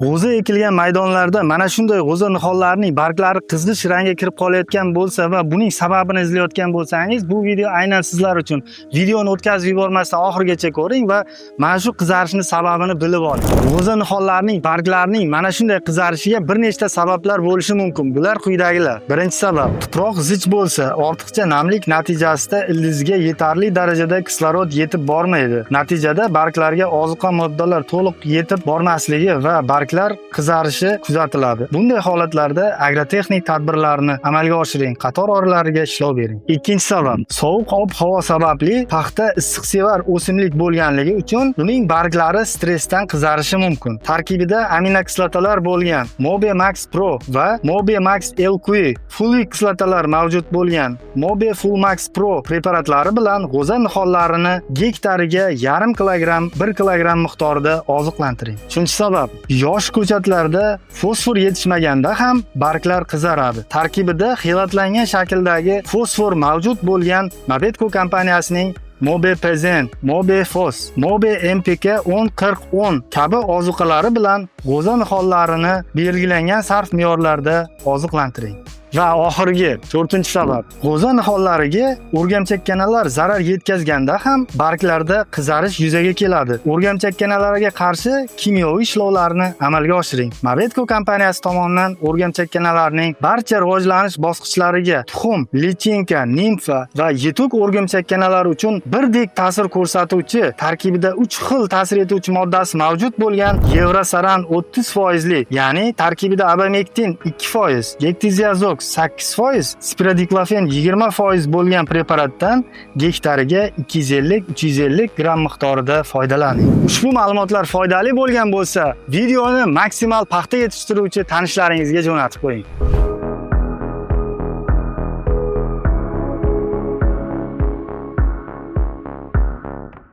G'o'za ekilgan maydonlarda mana shunday g'o'za nihollarining barglari qizg'ish rangga kirib qolayotgan bo'lsa va buning sababini izlayotgan bo'lsangiz, bu video aynan sizlar uchun. Videoni o'tkazib yubormasdan oxirigacha ko'ring va mana shu qizarishning sababini bilib oling. G'o'za nihollarining barglarining mana shunday qizarishiga bir nechta sabablar bo'lishi mumkin. Bular quyidagilar. Birinchi sabab: tuproq zich bo'lsa, ortiqcha namlik natijasida ildizga yetarli darajada kislorod yetib bormaydi. Natijada barglarga ozuqa moddalar to'liq yetib bormasligi va barglar qizarishi kuzatiladi. Bunday holatlarda agrotexnik tadbirlarni amalga oshiring, qator oralariga ishlov bering. Ikkinchi sabab: sovuq ob-havo sababli paxta issiqsevar o'simlik bo'lganligi uchun uning barglari stressdan qizarishi mumkin. Tarkibida aminokislotalar bo'lgan Mobe Max Pro va Mobe Max LQ Full kislotalar mavjud bo'lgan Mobe Full Max Pro preparatlari bilan g'o'za nihollarini gektariga 0,5 kilogramm 1 kilogramm miqdorida oziqlantiring. Uchinchi sabab: yosh ko'chatlarda fosfor yetishmaganda ham barglar qizaradi. Tarkibida xelatlangan shakldagi fosfor mavjud bo'lgan Mabetco kompaniyasining Mobe Pezen, Mobe Fos, Mobe MPK 10-40-10 kabi ozuqalari bilan g'o'za nihollarini belgilangan sarf me'yorlarda oziqlantiring. Va oxirgi 4-sabab: g'o'za nihollariga o'rgamchak-kanalar zarar yetkazganda ham barglarda qizarish yuzaga keladi. O'rgamchak-kanallarga qarshi kimyoviy ishlovlarni amalga oshiring. Mabetco kompaniyasi tomonidan o'rgamchak-kanallarning barcha rivojlanish bosqichlariga tuxum, lichinka, nimfa va yetuk o'rgamchak-kanallar uchun birdek ta'sir ko'rsatuvchi, tarkibida 3 xil ta'sir etuvchi moddasi mavjud bo'lgan Evrasaran 30%, ya'ni tarkibida abamektin 2%, gektiziazok 8%, spirodiklofen 20% bo'lgan preparatdan gektariga 250-350 gram miqdorida foydalaning. Ushbu ma'lumotlar foydali bo'lgan bo'lsa, videoni maksimal paxta yetishtiruvchi tanishlaringizga jo'natib qo'ying.